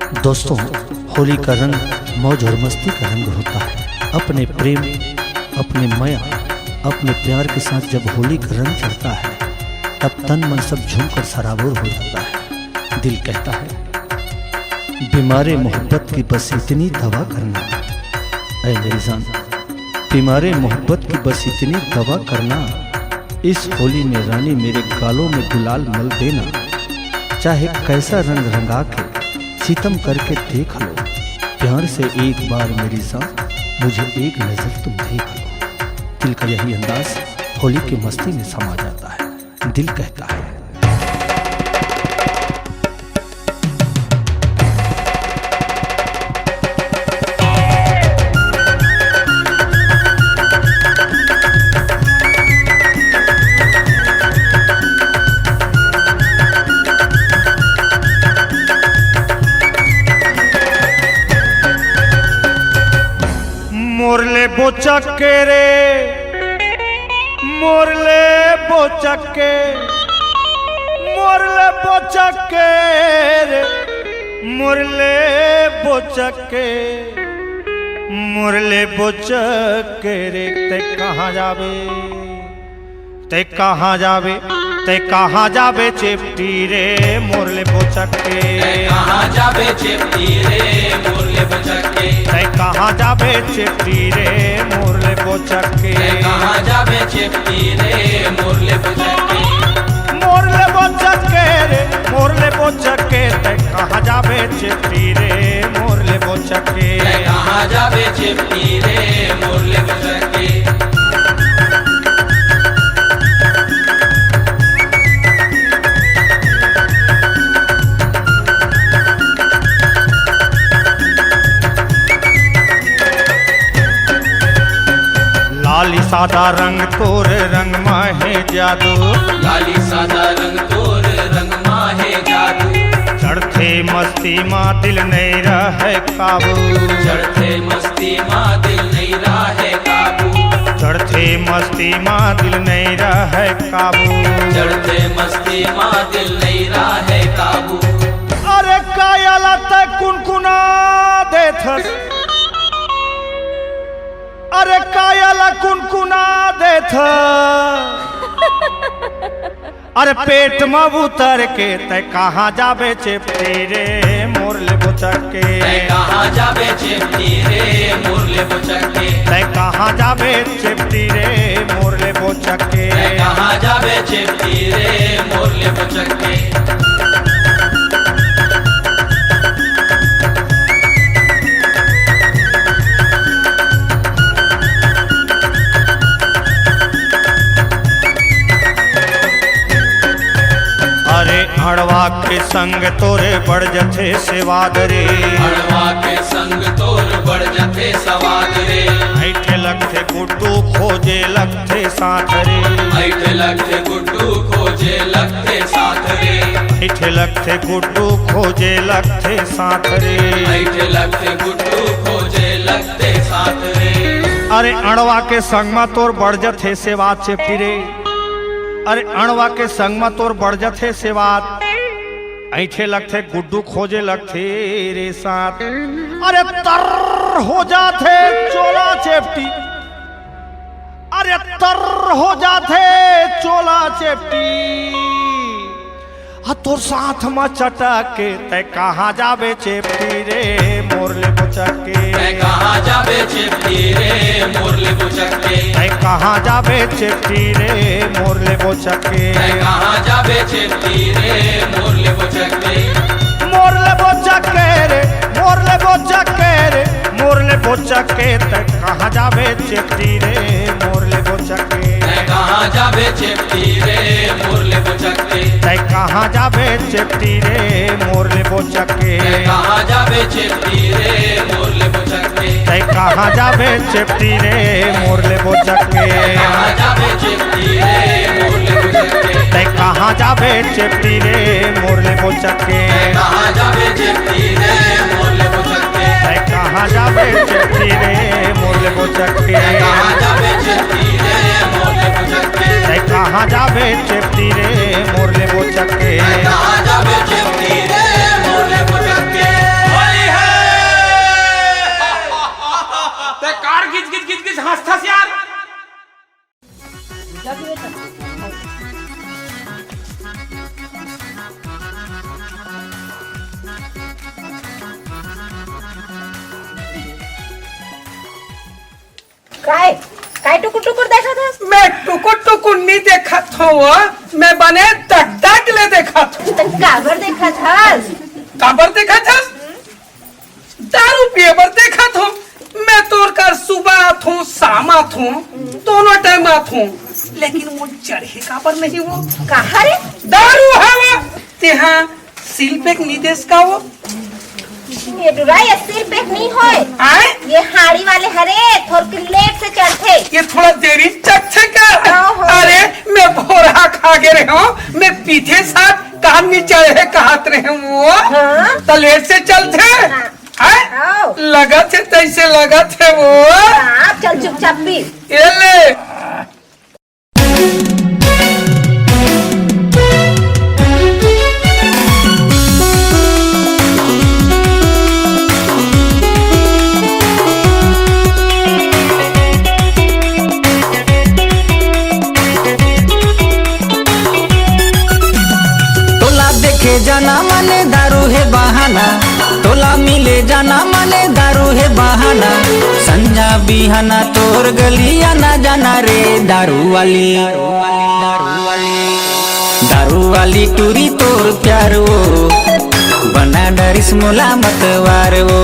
दोस्तों, होली का रंग मौज और मस्ती का रंग होता है। अपने प्रेम, अपने माया, अपने प्यार के साथ जब होली का रंग चढ़ता है तब तन मन सब झूमकर सराबोर हो जाता है। दिल कहता है बीमारे मोहब्बत की बस इतनी दवा करना, ऐ मेरी जान बीमारे मोहब्बत की बस इतनी दवा करना। इस होली में रानी मेरे गालों में गुलाल मल देना। चाहे कैसा रंग रंगा के सितम करके देख लो, प्यार से एक बार मेरी जान मुझे एक नजर तुम देख लो। दिल का यही अंदाज होली की मस्ती में समा जाता है। दिल कहता है मोरले बोचके रे, मोरले बोचके, मोरले बोचके रे, मोरले बोचके, मोरले बोचके रे। ते कहाँ जावे, ते कहाँ जावे, ते कहाँ जावे चेपटी रे, मोरले बोचके। कहाँ जावे चेपटी रे, मोरले बोचके। ते कहाँ जावे चेपटी रे, मोरले बोचके। कहाँ जावे चेपटी रे, मोरले बोचके। मोरले बोचके रे, मोरले बोचके। ते कहाँ जावे चेपटी रे, मोरले बोचके। कहाँ जावे चेपटी रे, मोरले बोचके। लाली सादा रंग तोर रंग माहे जादू, लाली सादा रंग तोर रंग माहे जादू। चढ़ते मस्ती माँ दिल नहीं रहे काबू, चढ़ते मस्ती माँ दिल नहीं रहे काबू। चढ़ते मस्ती माँ दिल नहीं रहे काबू। चढ़ते मस्ती माँ दिल नहीं रहे काबू। अरे कायला तक कुनकुना देथस, अरे कायला कुनकुना देथ। अरे पेट में उतर के ते कहाँ जावे चेपटी रे, मोरले बोचके। कहाँ जावे चेपटी रे, मोरले बोचके। ते कहाँ जावे चेपटी रे, मोरले बोचके। कहाँ जावे चेपटी रे, मोरले बोचके। अरे अड़वा के संग तोरे बढ़ जथे सेवाद रे, अड़वा के संग तोर बढ़ जथे सवाद रे। ऐठे लगथे गुड्डू खोजे लगथे साथ रे, ऐठे लगथे गुड्डू खोजे लगथे साथ रे। ऐठे लगथे गुड्डू खोजे लगथे साथ रे। ऐठे लगथे गुड्डू खोजे लगथे साथ रे। अरे अड़वा के संग में तोर बढ़ जथे सेवाद चेपटी रे। अरे अणवा के संग में तोर बढ़ जथे सेवात, ऐठे लगथे गुड्डू खोजे लगथे रे साथ। अरे तर हो जाथे चोला चेपटी, अरे तर हो जाथे चोला चेपटी। तोर साथ में चटके ते कहाँ जावे चेपटी रे, मोरले बोचके। कहाँ जावे चेपटी रे, मोरले बोचके। ते कहाँ जावे चेपटी रे, मोरले बोचके। कहाँ जावे चेपटी रे, मोरले बोचके। मोरले बोचके रे, मोरले बोचके रे, मोरले बोचके। ते कहाँ जावे चेपटी रे, मोरले बोचके। कहाँ जावे चेपटी रे, मोरले बोचके। ते कहाँ जावे चेपटी रे, मोरले बोचके। कहाँ जावे चेपटी रे, मोरले बोचके। ते कहाँ जावे चेपटी रे, मोरले बोचके। कहाँ जावे चेपटी रे, मोरले बोचके। ते कहाँ जावे चेपटी रे, मोरले बोचके। कहाँ जावे चेपटी रे, मोरले बोचके। ते कहाँ जावे चेपटी रे, मोरले बोचके। कहाँ जावे चेपटी रे, मोरले बोचके। ते कहाँ जावे चेपटी रे, मोरले बोचके। कहाँ जावे चेपटी रे, मोरले बोचके। काय टुकुर टुकुर देखा था? मैं टुकुर टुकुर नहीं देखा था वो, मैं बने तक ले देखा था। तन काबर देखा था? काबर देखा था? दारू पिए बर देखा था। मैं तोर कर सुबह आथू शाम आथू दोनों टाइम आथू, लेकिन वो चढ़े काबर नहीं वो कहा रे? दारू है वो तेहा शिल्पेक निदेश का वो ये डुरा ये सिर पे नहीं होए। आए ये हाड़ी वाले हरे थोड़ के लेट से चढ़ते। ये थोड़ा देरी चढ़े का। ओहो। अरे मैं भोरा खा के रहे हूँ, मैं पीछे साथ कान में चढ़े कहत रहे वो हाँ? तो लेट से चलते आए आओ। लगा थे तैसे लगा थे वो आप चल चुपचाप पी। ये ले जाना माने दारू है बहाना, तोला मिले जाना माने दारू है बहाना। संजा बिहाना तोर गलिया ना जाना रे दारू वाली, दारू वाली टूरी तोर प्यार वो बना डरिस मुला मतवार वो।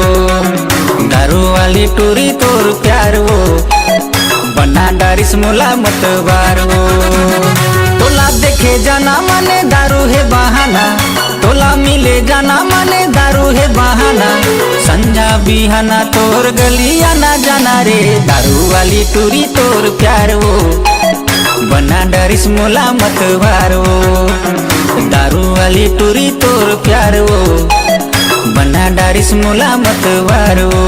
दारू वाली टूरी तोर प्यार वो बना डरिस मुला मतवार वो। तोला देखे जाना माने दारू है बहाना, तोला मिले जाना माने दारू है बहाना। संजा बिहाना तोर गलिया ना जाना रे दारू वाली टूरी तोर प्यार वो बना डरिस मोला मतवार वो। दारू वाली टूरी तोर प्यार वो बना डरिस मोला मतवार वो।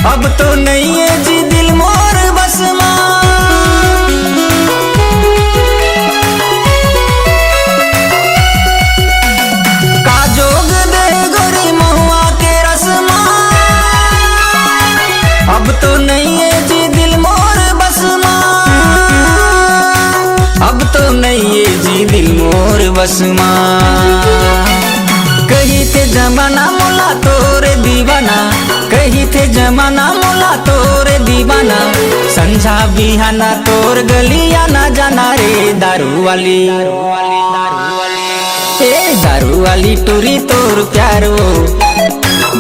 अब तो नहीं है जी दिल मोर बस का जोग दे गोरी महुआ के रसमा। अब तो नहीं है जी दिल मोर बस अब तो नहीं है जी दिल मोर बस कही थे जमाना मोला तोरे दीवाना, कही थे जमाना मोला तोरे दीवाना। संझा बिहाना तोर गलिया ना जाना रे दारू वाली, ए दारू वाली टूरी तोर प्यार वो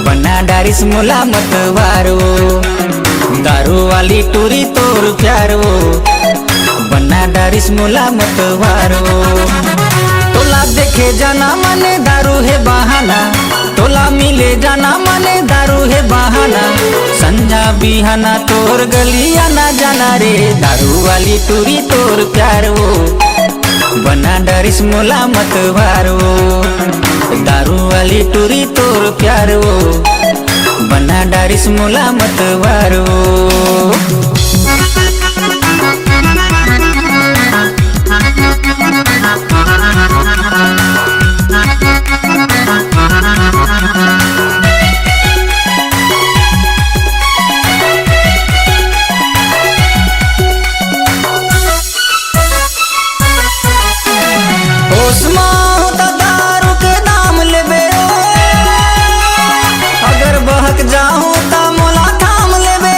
बना डारिस मोला मतवार वो। दारू वाली टूरी तोर प्यार वो बना डारिस मोला मतवार वो। तोला देखे जाना माने दारू है बहाना, तोला मिले जाना माने दारू है बहाना। संजा बिहाना तोर गलिया ना जाना रे दारू वाली टूरी तोर प्यार वो बना डरिस मोला मतवार वो। दारू वाली टूरी तोर प्यार वो बना डरिस मोला मतवार वो। जाऊं ता मोला थाम लेबे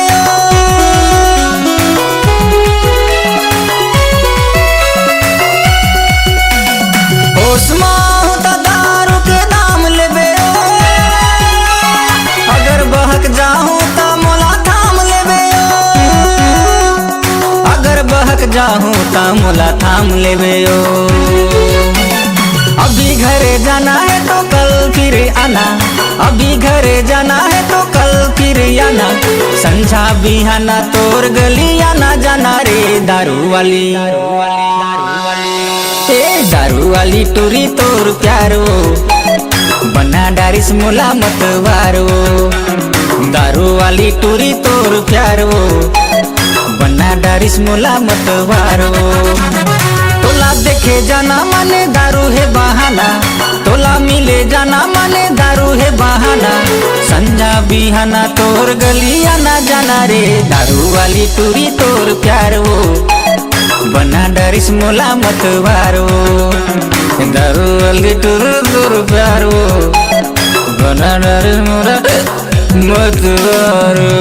होशमा होता दारू के दाम लेबे। अगर बहक जाऊं ता मोला थाम लेबे, अगर बहक जाऊं ता मोला थाम लेबे। अभी घरे जाना है तो कल फिर आना, अभी घरे जाना है तो कल फिर आना। संझा बिहाना तोर गलिया ना जाना रे दारू वाली, ए दारू वाली टूरी तोर प्यार वो बना डारिस मोला मतवार वो। दारू वाली टूरी तोर प्यार वो बना डारिस मोला मतवार वो। तोला देख देखे जाना माने दारू है बहाना, तोला मिले जाना माने दारू है बहाना। संजा बिहाना तोर गलिया ना जाना रे, दारू वाली टूरी तोर प्यार वो बना डरिस मोला मत वारो। दारू वाली टूर तोर प्यार वो बना डरिस मोला मत वारो।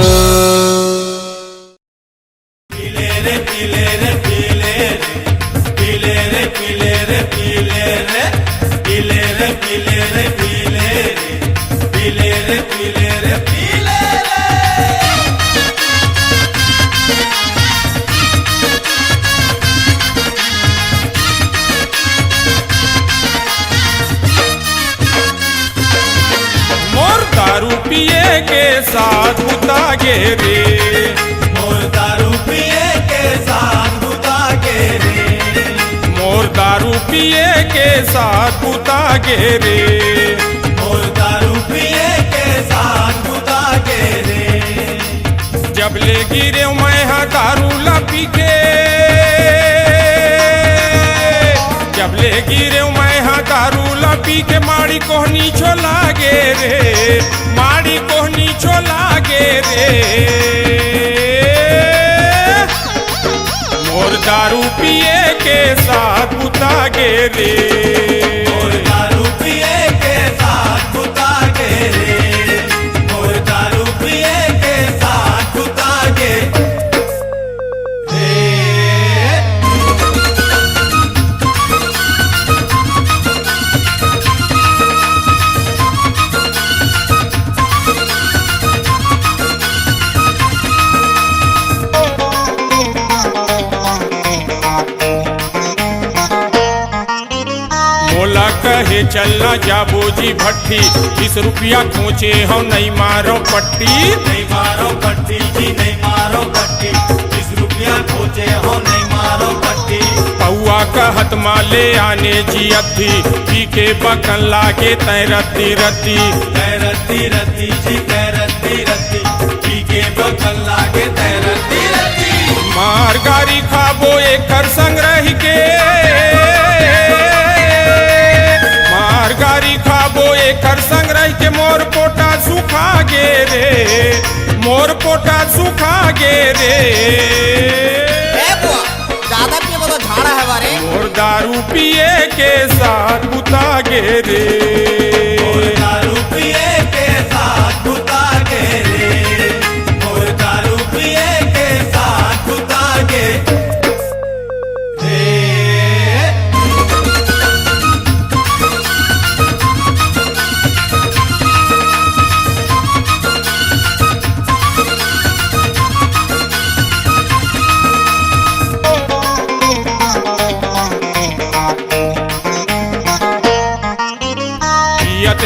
दारू पिए के साथ बुतागे रे, मोर दारू पिए के साथ बुतागे रे, मोर दारू पिए के साथ बुतागे रे, मोर दारू पिए के साथ बुतागे रे। जब ले गिरे मैं हाँ दारू ला पी के, जब ले गिरे मैं हाँ दारू ला पी के माड़ी कोहनी छोला गे रे, माड़ी कोहनी छोला गे रे। मोर दारू पिए के साथ बुता गे रे, मोर दारू पिए के साथ बुता गे रे, मोर दारू पिए के साथ बुता गे कहे चलना जाबो जी भट्टी, 20 रुपया खोचे हो नहीं मारो पट्टी, नहीं मारो पट्टी जी नहीं मारो पट्टी, 20 रुपया खोचे हो नहीं मारो पट्टी। पौआ का हतमा ले आने जी अद्धी, पी के बकन लागे तय रत्ती रत्ती, तय रत्ती रत्ती जी तय रत्ती रत्ती, पी के बकन लागे तय रत्ती रत्ती। मार गारी खाबो एक संग रह के, गारी खाबो एक संग रह के मोर पोटा सुखा गे रे, मोर पोटा सुखा गे रे। ज्यादा पिए तो झाड़ा है बारे, मोर दारू पिए के साथ बुता गे रे, मोर दारू पिए के साथ बुता गे रे, मोर दारू पिए के साथ बुता गे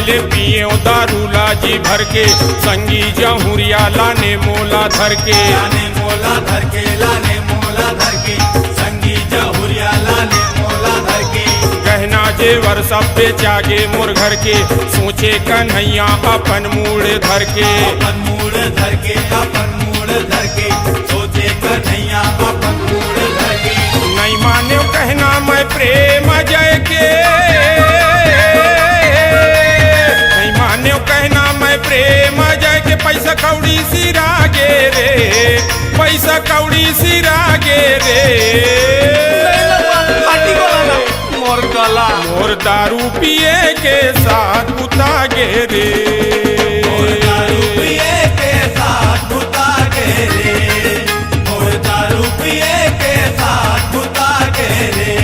ले पिए दारू लाजी भर के, संगी जहुरिया लाने मोला धर के, लाने मोला धर के, लाने मोला धर के, संगी जहुरिया लाने मोला धर के। गहना जेवर सब बेचागे मोर घर के, सोचे कन्हैया अपन मूड धर के, अपन मूड धर के, अपन मूड धर के, सोचे कन्हैया अपन मूड धर के। नहीं माने कहना मैं प्रेम जय के, कहना मैं प्रेम जय के, पैसा कौड़ी सिरा गे रे, पैसा कौड़ी सिरा गे रे। मोर गला मोर दारू पिए के साथ बुता गे रे, मोर दारू पिए के साथ बुता गे रे, मोर दारू पिए के साथ बुता गे रे।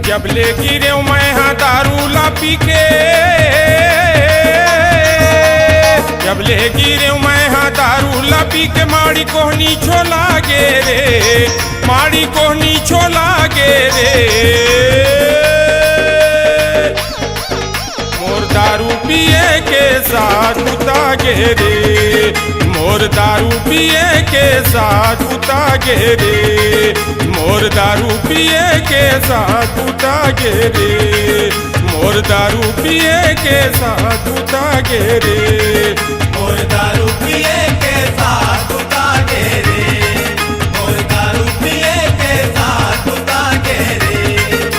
जब ले गिरे मैं हाँ दारू ला पी के, जब ले गिरे मैं हाँ दारू ला पी के माड़ी कोहनी छोला गे रे, माड़ी कोहनी छोला गे रे। मोर दारू पिए के साथ बुता गे रे, मोर दारू पिए के साथ बुता गे रे, मोर दारू पिए के साथ बुता गे रे, मोर दारू पिए के साथ बुता गे रे, मोर दारू पिए के साथ बुता गे रे, मोर दारू पिए के साथ बुता गे रे।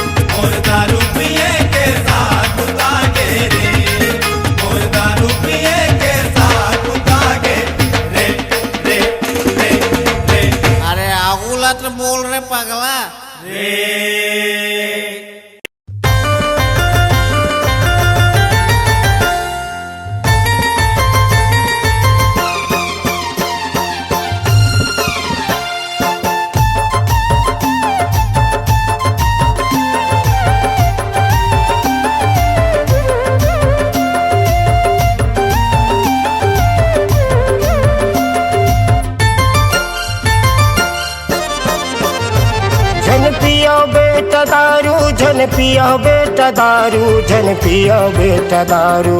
झन पिया बेटा दारू, झन पिया बेटा दारू।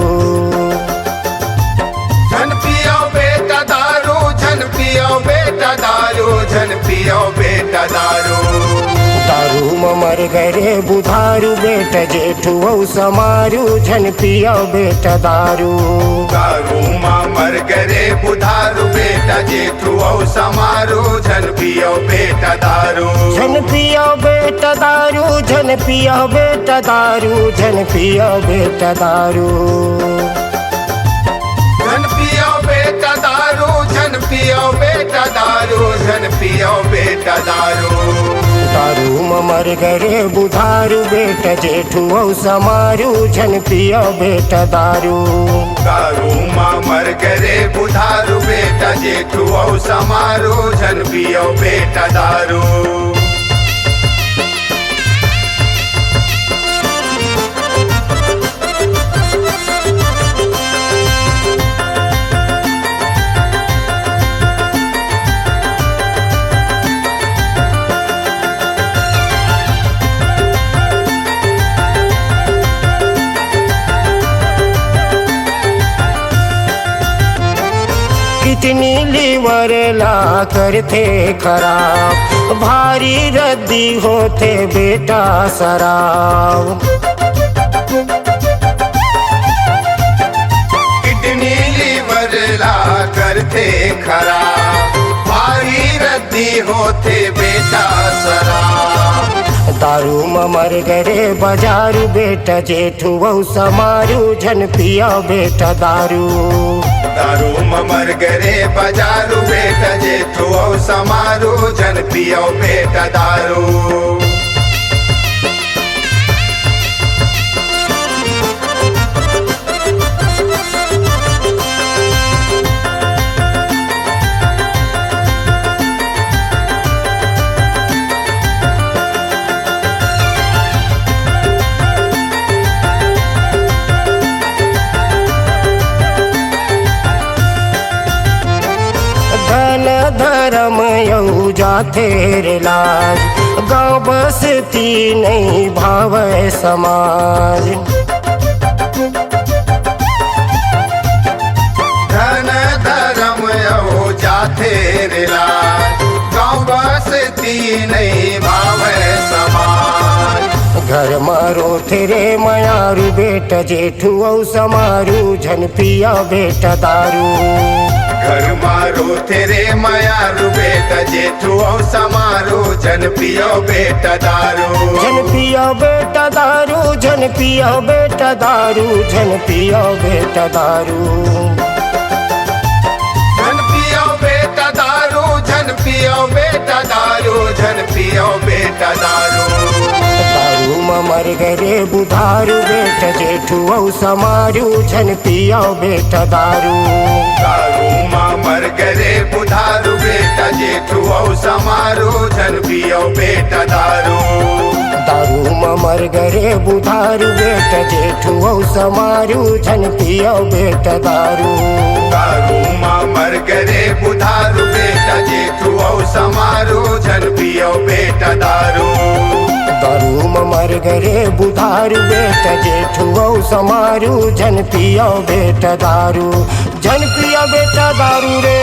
झन पियो बेटा दारू, झन पियो बेटा दारू, झन पियो बेटा दारू। दारू मर गरे बुधारू बेटा जेठू समारू, झन पिया बेटा दारू। दारू मर गरे बुधारू बेटा जेठू समारू, झन पियो बेटा दारू। झन पिया बेटा दारू, झन पिया बेटा दारू, झन पिया बेटा दारू। झन पियो बेटा दारू, झन पियो बेटा दारू, झन पियो बेटा दारू। दारू मर गरे बुधारू बेटा जेठू समारू, झन पिया बेटा दारू। दारू मर गरे बुधारू बेटा जेठू समारू, झन पियो बेटा दारू। कितनी लीवर ला करते खराब, भारी रद्दी होते बेटा शराब। कितनी लीवर ला करते खराब, भारी रद्दी होते बेटा शराब। दारू मर गरे बाजारू बेटा जेठू समारू, झन पिया बेटा दारू। दारू मर गरे बाजारू बेटा जेठू समारू, झन पियो बेटा दारू। धर्म यऊ जाते रे लाज, गाँव बसती नहीं भावे समाज। धन धर्म यऊ जाते रे लाज, गाँव बसती नहीं भावे समाज। घर मारो तेरे मयारू बेटा जेठू समारू, झन पिया बेटा दारू। घर मारो तेरे मायारू बेटा जेठू समारू, झन पियो बेटा दारू। झन पिया बेटा दारू, झन पिया बेटा दारू, झन पिया बेटा दारू। झन पियो बेटा दारू, झन पियो बेटा दारू, झन पियो बेटा दारू। दारू मर गरे बुधारू बेटा जेठू समारू, झन पिया बेटा दारू। दारू मर गरे बुधारू बेटा जेठू समारू, झन पियो बेटा दारू। दारू मर गरे बुधारू बेटा जेठू समारू, झन पिया बेटा दारू। दारू मर गरे बुधारू बेटा जेठू समारू, झन पियो बेटा दारू। दारू मर गरे बुधारू बेटा जेठू समारू, झन पिया बेटा दारू। झन पिया बेटा दारू रे।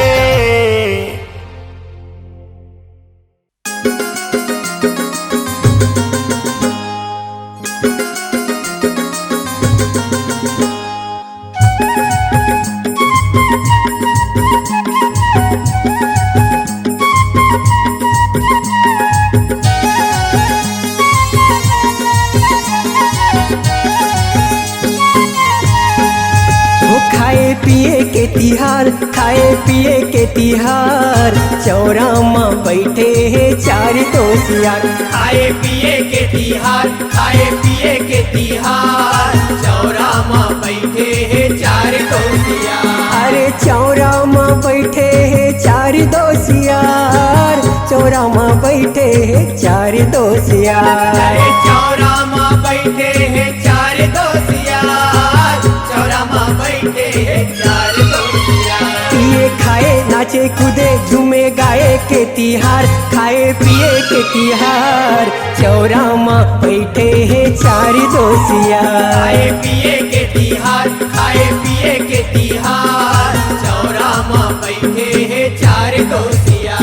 पिए के तिहार, खाए पिए के तिहार, चौरा में बैठे है चार दोसियार। खाए पिए के तिहार, खाए पिए के तिहार, चौरा में बैठे है चार दोसियार। अरे चौरा में बैठे है चार दोसियार, चौरा में बैठे है चार दोसियार। अरे चौरा में बैठे है चार दोसियार, चौरा में बैठे है चार दोसियार। पिए खाए नाच नाचे कूदे झूमे गाए के तिहार, खाए पिए के तिहार। चौरा माँ बैठे हैं चार दोसिया, खाए पिए के तिहार, खाए पिए के तिहार। चौरा माँ बैठे हैं चार दोसिया।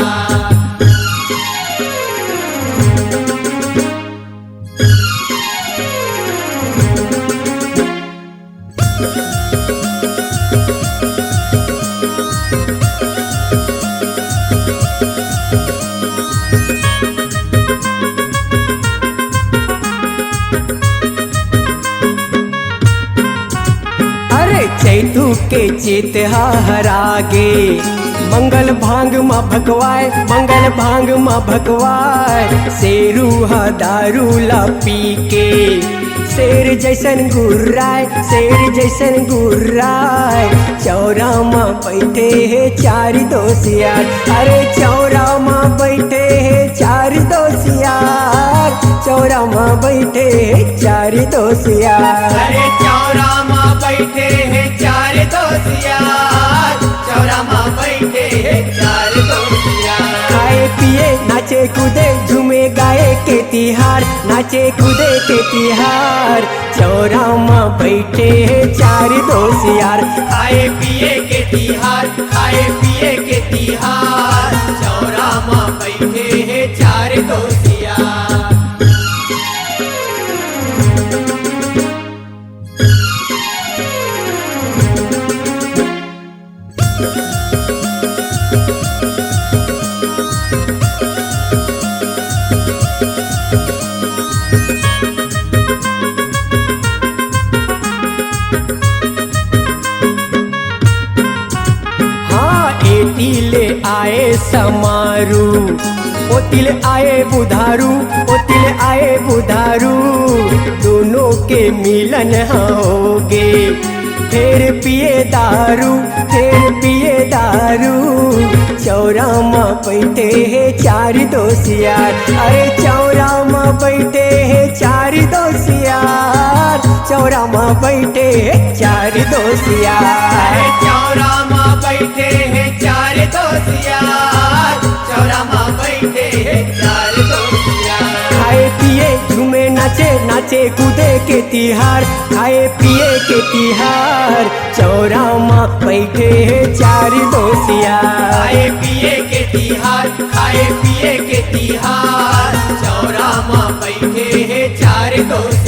चैतू के चित हरागे, मंगल भांग माँ भगवाए, मंगल भांग माँ भगवाए। शेरू दारू ला पी के शेर जैसन गुर्राए, शेर जैसन गुर्राए। चौरा माँ बैठे हैं चार दोसियार, अरे चौरा माँ बैठे हैं चार दोसियार। चौरा माँ बैठे हैं चार दोसियार, अरे चौरा माँ बैठे हैं चार दोसियार। चौरा माँ बैठे हैं चार दोसियार। खाए पिए नाचे कूदे झूमे गाए के तिहार, नाचे कूदे के तिहार। चौरा माँ बैठे हैं चार दोसियार, खाए पिए के तिहार, खाए पिए के तिहार। चौरा माँ बैठे हैं चार दोसियार। तिले आए समारू, ओ तिल आए बुधारू, ओ तिल आए बुधारू। दोनों के मिलन होगे, फिर पिए दारू, फिर पिए दारू। चौरा माँ बैठे हैं चार दोसियार, अरे चौरा माँ बैठे हैं चार दोसियार। चौरा माँ बैठे हैं चार दोसियार, चौरा माँ बैठे हैं चार दोसियार। चौरा माँ बैठे हैं चार दोसियार। खाए पिए झूमे नाचे, नाचे कूदे के तिहार, खाए पिए के तिहार। चौरा माँ बैठे हैं चार दोसियार, खाए पिए के तिहार, खाए पिए के तिहार। चौरा माँ बैठे हैं चार दोसियार।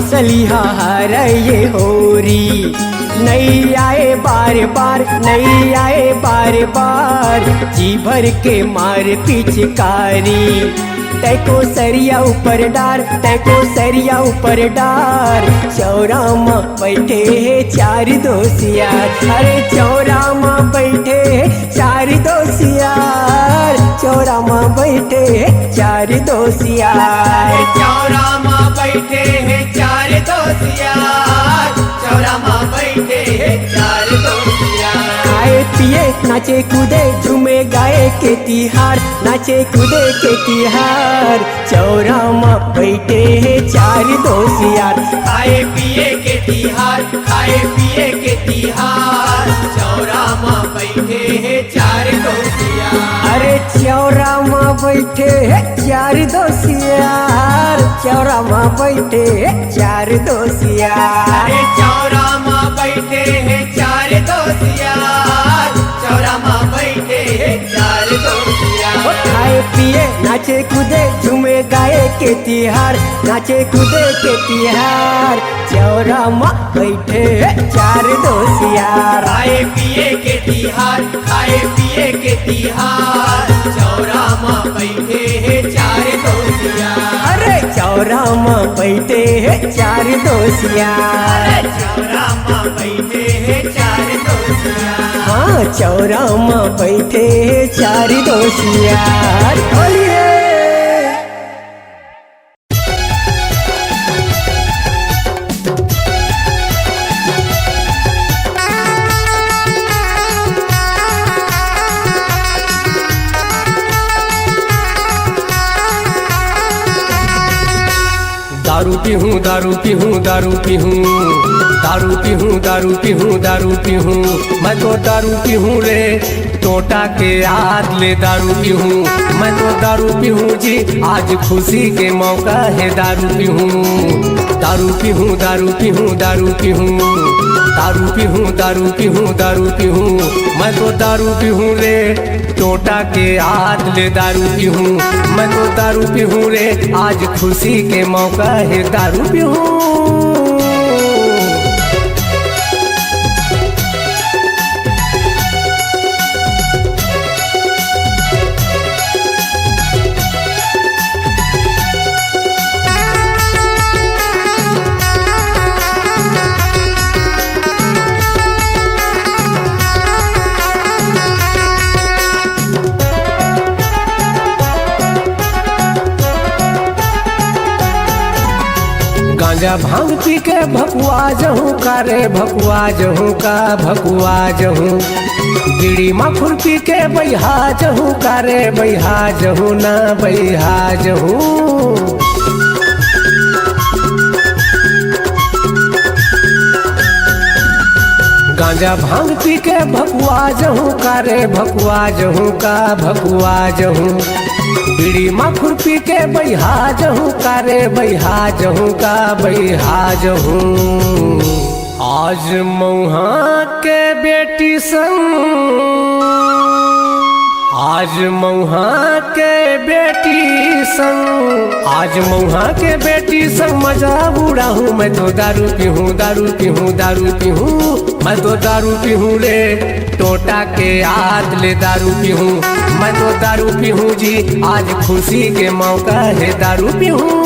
सलिहा हरये होरी, नहीं आए बार बार, नहीं आए बार बार। जी भर के मार पिचकारी, तैको सरिया ऊपर डार, तैको सरिया ऊपर डार। चौरा माँ बैठे हैं चार दोसियार, अरे चौरा माँ बैठे हैं चार दोसियार। चौरा माँ बैठे हैं चार दोसियार, चौरा माँ बैठे हैं चार दोसियार। चौरा माँ बैठे हैं चार दोसियार। खाए पिए नाचे कूदे झूमे गाए के तिहार, नाचे कूदे के तिहार। चौरा माँ बैठे हैं चार दोसियार, खाए पिए के तिहार, खाए पिए के तिहार। चौरा माँ बैठे हैं चार दोसियार, अरे चौरा माँ बैठे हैं चार दोसियार। चौरा माँ बैठे हैं चार दोसियार, अरे चौरा माँ बैठे हैं चार दोसियार। चौरा माँ बैठे हैं चार दोसियार। खाए पिए नाचे कूदे झूमे गाए के तिहार, नाचे कूदे के तिहार। चौरा माँ बैठे हैं चार दोसियार, खाए पिए के तिहार, खाए पिए के तिहार। चौरा माँ बैठे हैं चार दोसियार, अरे चौरा माँ बैठे हैं चार दोसियार। चौरा माँ बैठे हैं चार दोसियार। हाँ चौरा माँ बैठे हैं चार दोसियार। बोलिए दारू पीहूँ दारू पीहूँ दारू पीहूँ दारू पीहूँ दारू पीहूँ दारू पीहूँ मैं तो दारू पीहूँ रे टोटा के याद ले दारू पीहूँ मैं तो दारू पीहूँ जी आज खुशी के मौका है दारू पीहूँ दारू पीहूँ दारू पीहूँ दारू पीहूँ दारू पीहूँ दारू पीहूँ दारू पीहूँ मैं तो दारू पीहूँ रे टोटा के याद ले दारू पीहूँ मैं तो दारू पीहूँ रे आज खुशी के मौका है दारू पीहूँ। गांजा भांग पी के भकुआ जहूँ का रे भकुआ जहूँ का भकुआ जहूँ बीड़ी मखुर पी के बैहा जहूँ का रे बैहा जहूँ ना बैहा जहूँ। गांजा भांग पी के भकुआ जहूँ का रे भकुआ जहूँ का भकुआ जहूँ बीड़ी मखुर पी के बैहा जहूँ का रे बैहा जहूँ का बैहा जहूँ। आज मऊहा के बेटी संग आज मऊहा के बेटी संग आज मऊहा के बेटी संग मजा बुढ़ा हूँ मैं तो दारू पीहूँ दारू पीहूँ दारू पीहूँ मैं तो दारू पीहूँ रे टोटा के याद ले दारू पीहूँ मैं तो दारू पीहूँ जी आज खुशी के मौका है दारू पीहूँ।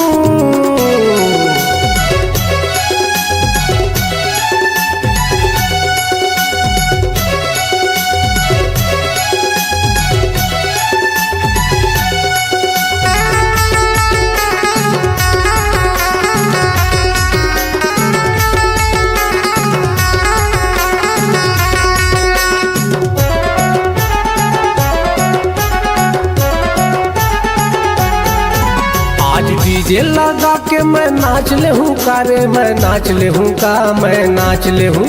डीजे लगा के मैं नाच ले हूँ का रे मैं नाच ले हूँ का मैं नाच ले हूँ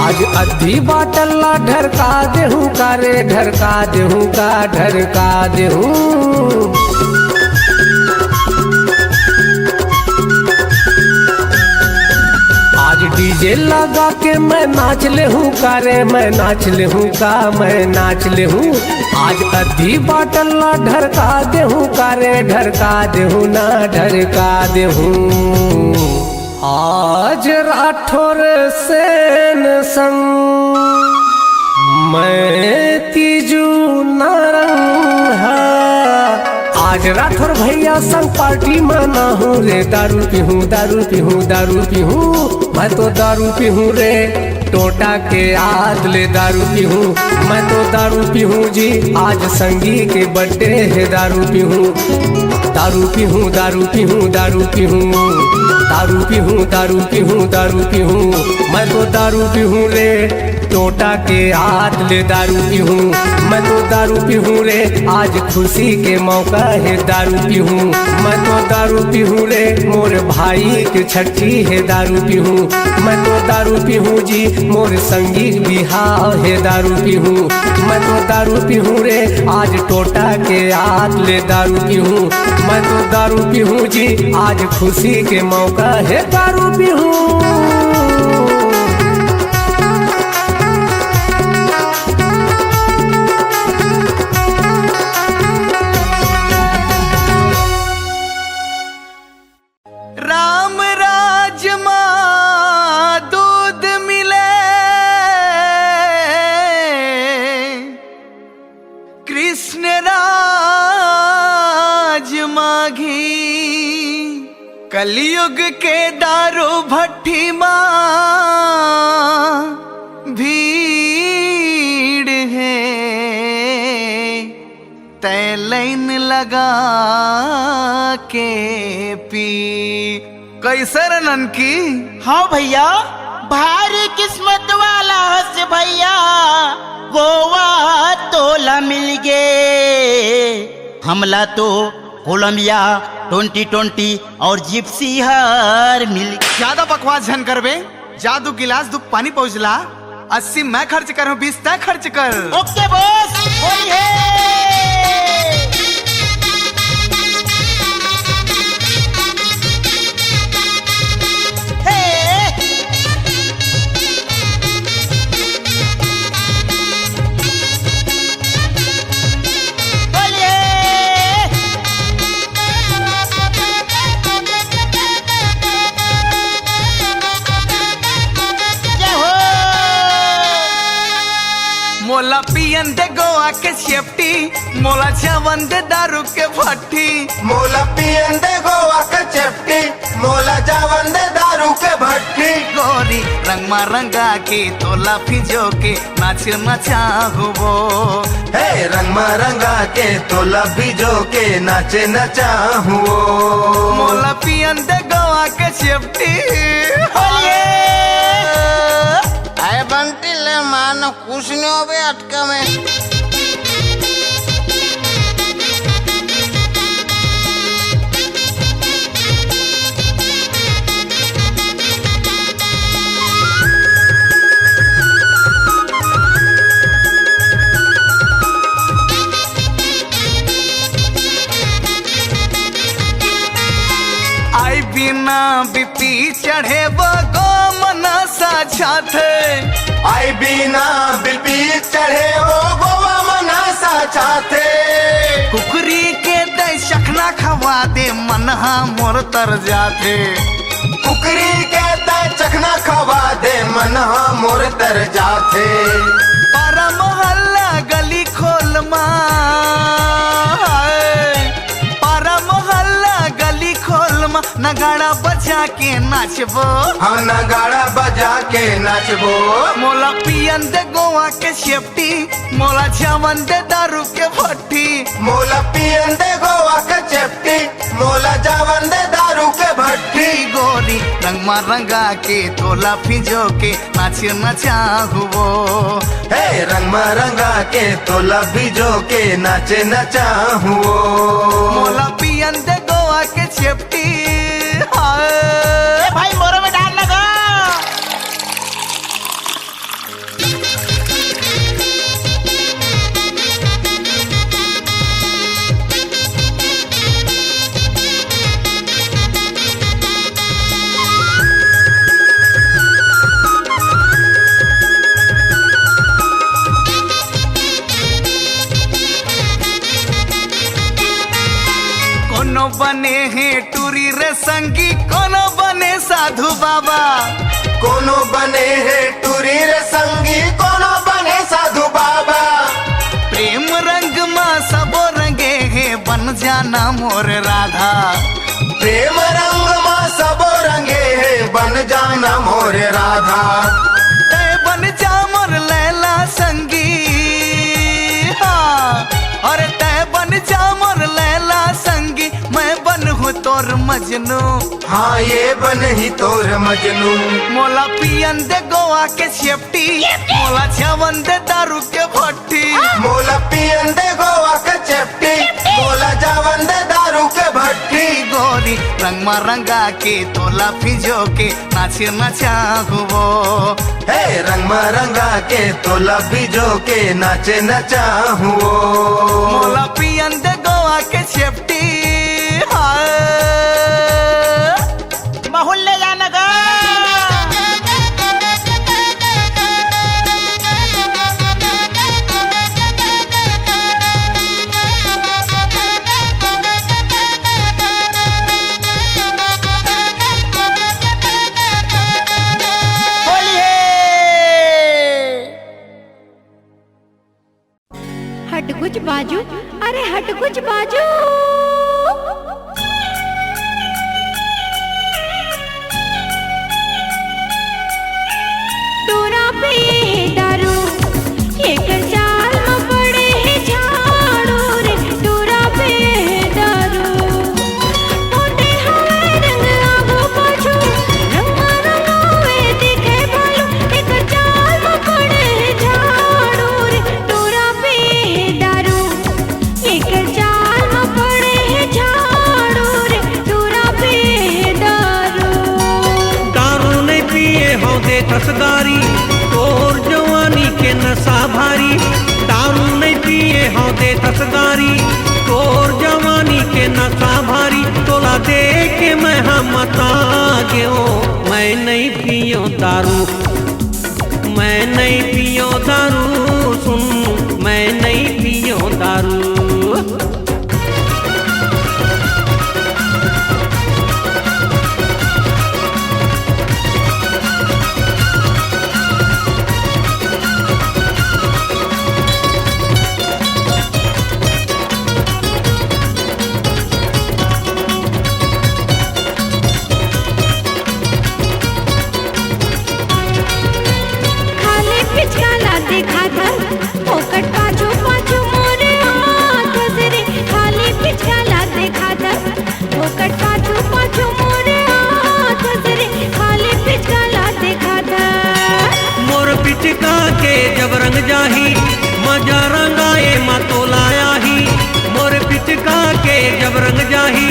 आज अद्धी बाटल्ला ढरका दे हूँ का रे ढरका दे हूँ का ढरका दे हूँ। आज डीजे लगा के मैं नाच ले हूँ का रे मैं नाच ले हूँ का मैं नाच ले हूँ आज अद्धी बाटल्ला ढरका दे हूँ का रे ढरका दे हूँ ना ढरका दे हूँ। आज राठौर सेन संग मैं तीजू नारंग आज राठौर भैया संग पार्टी माना हूँ रे दारू पीहूँ दारू पीहूँ दारू पीहूँ मैं तो दारू पीहूँ रे टोटा के याद ले दारू पीहूँ मैं तो दारू पीहूँ जी आज संगी के बर्थडे है दारू पीहूँ दारू पीहूँ दारू पीहूँ दारू पीहूँ दारू पीहूँ दारू पीहूँ दारू पीहूँ मैं तो दारू पीहूँ रे टोटा के याद ले दारू पीहूँ मैं तो दारू पीहूँ रे आज खुशी के मौका है दारू पीहूँ मैं तो दारू पीहूँ रे मोर भाई के छठी है दारू पीहूँ मैं तो दारू पीहूँ जी मोर संगी बिहाव है दारू पीहूँ मैं तो दारू पीहूँ रे आज टोटा के याद ले दारू पीहूँ मैं तो दारू पीहूँ जी आज खुशी के मौका है दारू पीहूँ। राम राज माँ दूध मिले कृष्ण राज माघी कलयुग के दारू भट्टी माँ भीड़ है तय लाइन लगा के पी कैसे रनन की। हाँ भैया भारी किस्मत वाला हंस भैया गोवा तोला मिल गे हमला तो कोलंबिया 2020 और जिप्सी हार मिल। ज्यादा बकवास झन करबे। जादू गिलास दू पानी पहुँचला 80 मैं खर्च कर 20 तय खर्च कर। ओके बॉस, होली है। मोला पियन दे गोवा के सेफ्टी, मोला जवन दे दारू के भट्टी। मोला पियन दे गोवा के चेप्टी, मोला जवन दे दारू के भट्टी। गोरी रंग मा रंगा के तोला फिजो के नाच नचाहु वो। हे रंग मा रंगा के तोला भिजो के नाचे नचाहु वो। मोला पियन दे गोवा के सेफ्टी। आए बंटी ले मानो कुछ नहीं हो बे अटका में। आई बिना बीपी चढ़े वो गो मना साझा थे। आई बिना बीपी चढ़े वो गोवा मना साचा थे। कुकरी के दे शखना खवा दे मनहा मोर तर जाते। कुकरी के दे चखना खवा दे मनहा मोर तर जाते। पारा मोहल्ला गली खोल पारा मोहल्ला गली खोल नगाड़ा बजा के नाचबो। हाँ नगाड़ा बजा के नाचबो। मोला पियन दे गोवा के सेफ्टी, मोला जवन दे दारू के भट्टी। मोला पियन दे गोवा के चेप्टी, मोला जवन दे दारू के भट्टी। गोरी रंग मा रंगा के तोला फिजो के नाच नचाहु वो। हे रंग मा रंगा के तोला भिजो के नाचे नचाहु वो। मोला पियन दे गोवा के सेफ्टी। भाई मोरो में डाल लगा। कोनो बने हैं टूरी रे संगी, कोनो बने साधु बाबा। कोनो बने हैं टूरी रे संगी, कोनो बने साधु बाबा। प्रेम रंग मा सबो रंगे हैं बन जाना मोर राधा। प्रेम रंग मा सबो रंगे हैं बन जाना मोर राधा। तै बन जा मोर लैला संगी। हाँ अरे तै बन जा मोर लैला संगी, मैं बन हूँ तोर मजनू। हाँ ये बन ही तोर मजनू। मोला पियन दे गोवा के सेफ्टी, मोला जवन दे दारू के भट्टी। मोला पियन दे गोवा के चेप्टी, मोला जवन दे दारू के भट्टी। गोरी रंग मा रंगा के तोला फिजो के नाच नचाहु वो। हे रंग मा रंगा के तोला भिजो के नाचे नचाहु वो। मोला पियन दे गोवा के सेफ्टी। माहौल ले जाना गा। होली है। हट कुछ बाजू, अरे हट कुछ बाजू। डोरा पे ये दारू, ये कर चाल में पड़े हैं झाड़ू रे। डोरा पे ये दारू, मोटे हवे रंग आगो पाछू, रंगा रंगावे दिखे भालू। ये कर चाल में पड़े हैं झाड़ू रे। डोरा पे ये दारू, ये कर चाल में पड़े हैं झाड़ू रे। हसदारी तोर जवानी के नशा भारी दारू नहीं पिए हाँ दे हसदारी तोर जवानी के नशा भारी तोला दे के मैं हम मता गयो मैं नहीं पियो दारू मैं नहीं पियो दारू सुन मैं नहीं पियो दारू देखा था फोकट पाछू पाछू मोरे हाथ रे खाली पिछला देखा था फोकट पाछू पाछू मोरे हाथ रे खाली पिछला देखा था मोर पिचका के जब रंग जाही मजा रंगाए मा तोलाया ही मोर पिचका के जब रंग जाही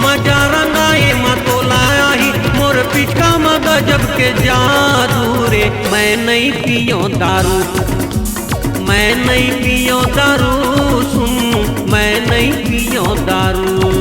मजा रंगाए मा तोलाया ही मोर पिचका मा गजब के जादू रे मैं नहीं पियो दारू मैं नहीं पियो दारू सुन मैं नहीं पियो दारू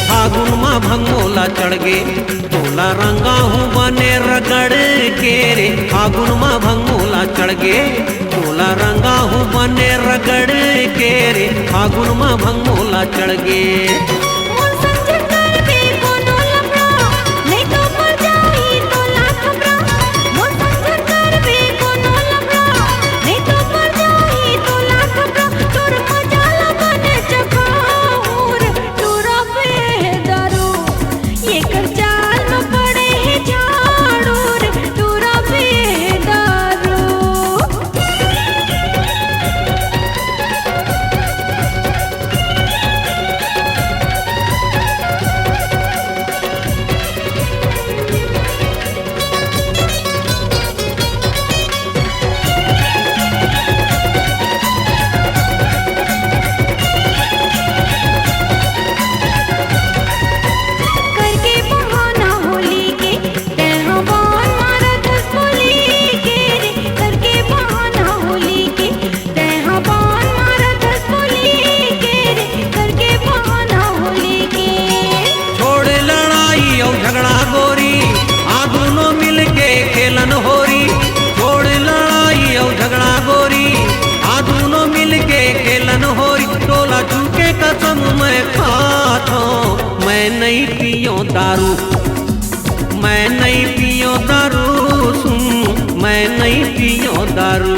फागुन मा भंगोला चढ़ गे तोला रंगा हूँ बने रगड़ के रे फागुन मा भंगोला चढ़ गे तोला रंगा हूँ बने रगड़ के रे फागुन मा भंगोला चढ़ गे कसम मैं खातो मैं नहीं पियो दारू मैं नहीं पियो दारू सुन मैं नहीं पियो दारू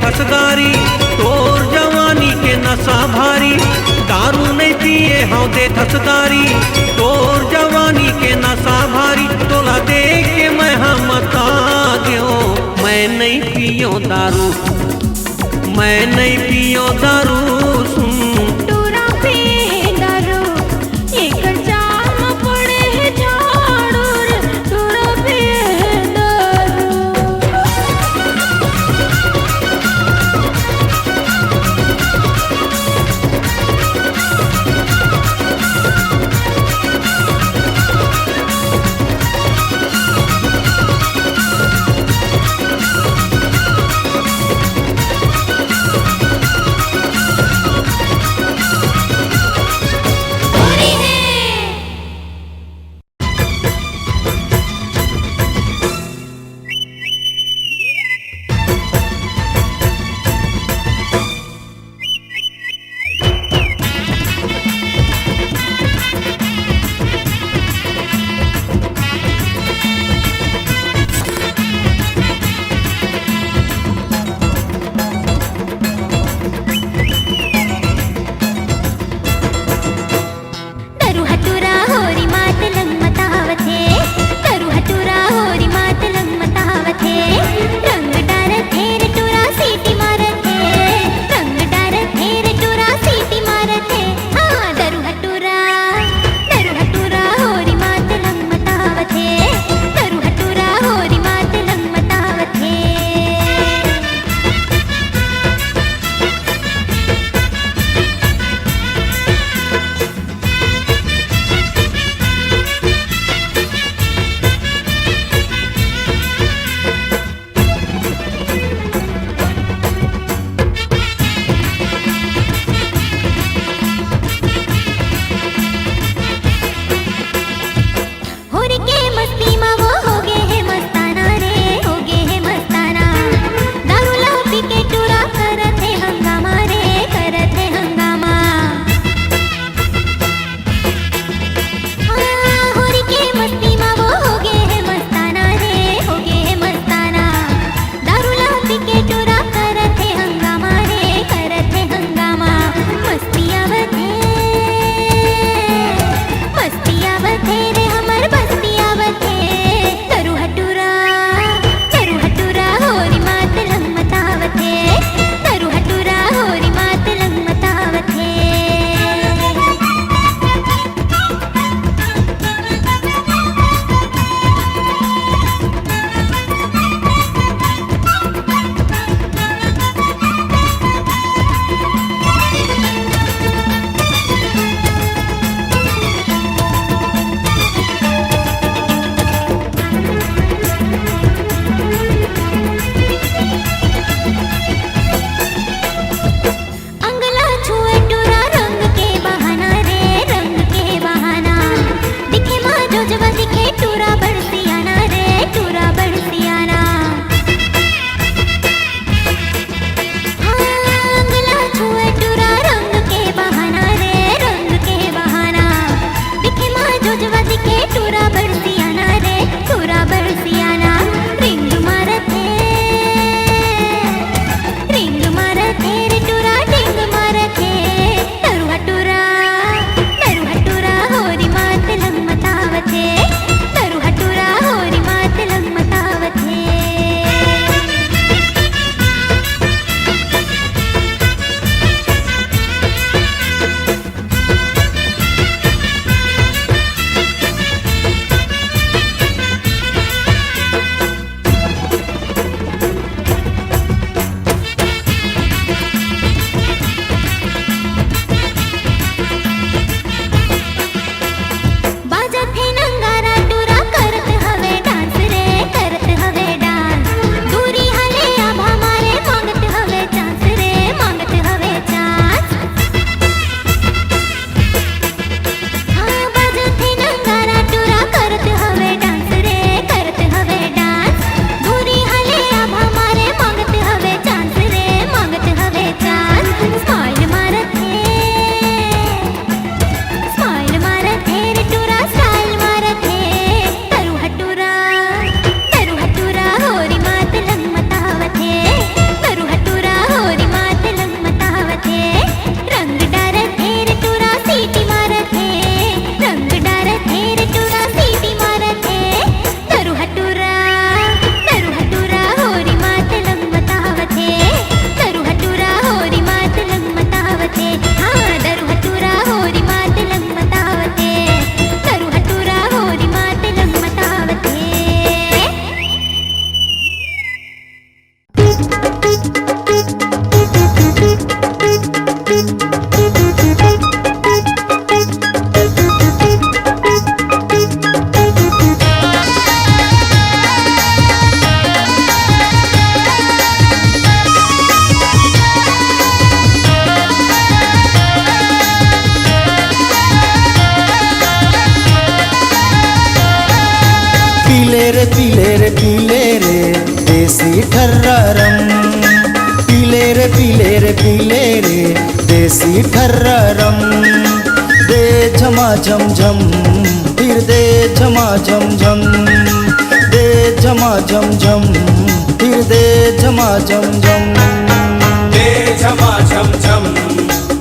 हसदारी तोर जवानी के नशा भारी दारू नहीं पिए हाँ दे हसदारी तोर जवानी के नशा भारी तोला देख के मैं हम मता गयो मैं नहीं पियो दारू मैं नहीं पियो दारू सुन पीले रे देसी ठर्रारम, पीले रे देसी ठर्रारम। दे झमा झम झम, फिर दे झमा झम झम, दे झमा झम झम, फिर दे झमा झम झम। दे झमा झम झम,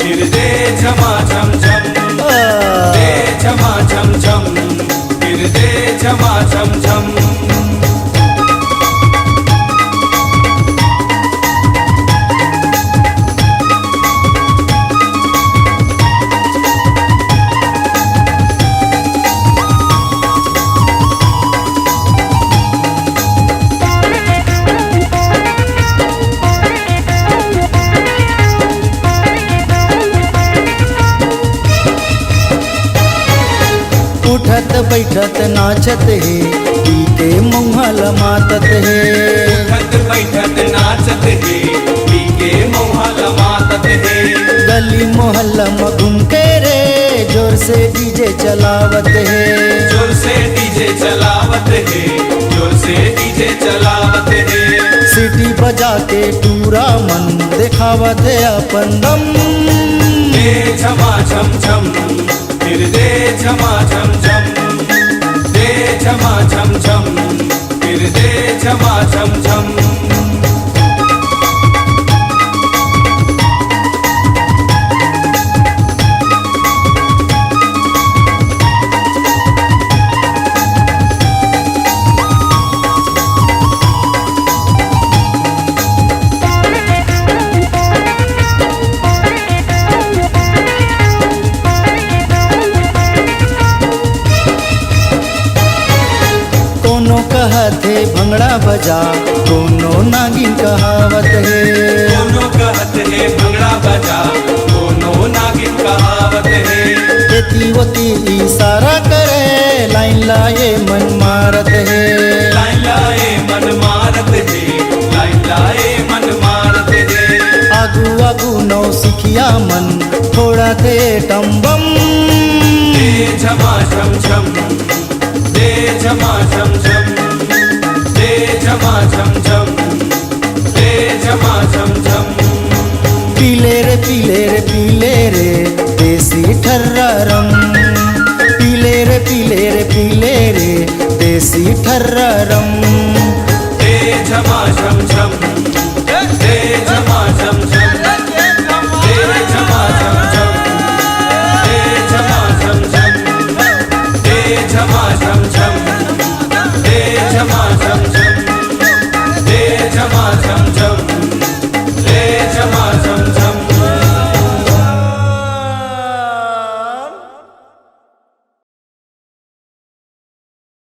फिर दे झमा झम झम, दे झमा झम झम, फिर दे झमा झम झम। उठत बैठत नाचत है, पी के मुँहल मातत है। उठत बैठत नाचत है, पी के मुँहल मातत है। गली मोहल्ला में घूम के रे, जोर से डीजे चलावत है। जोर से डीजे चलावत है, जोर से डीजे चलावत है। सीटी बजा के पूरा मन दिखावत है अपन दम। दे झमा झम झम, फिर दे झमा झम झम, दे झमा झम झम, फिर दे झमा झम झम। कहत है भंगड़ा बजा, कोनो नागिन कहावत है। कोनो कहत है भंगड़ा बजा, कोनो नागिन कहावत है। एती वती इशारा करे, लाइन लाए मन मारत है। लाइन लाए मन मारत है, लाइन लाए मन मारत है। आगू आगू नौ सिखिया मन, थोड़ा दे टम्बम। दे झमा झम झम, दे झमा झम झम, दे झमा झम झम, दे झमा झम झम। पीले रे देसी ठर्रारम, पीले रे देसी ठर्रारम। दे झमा झम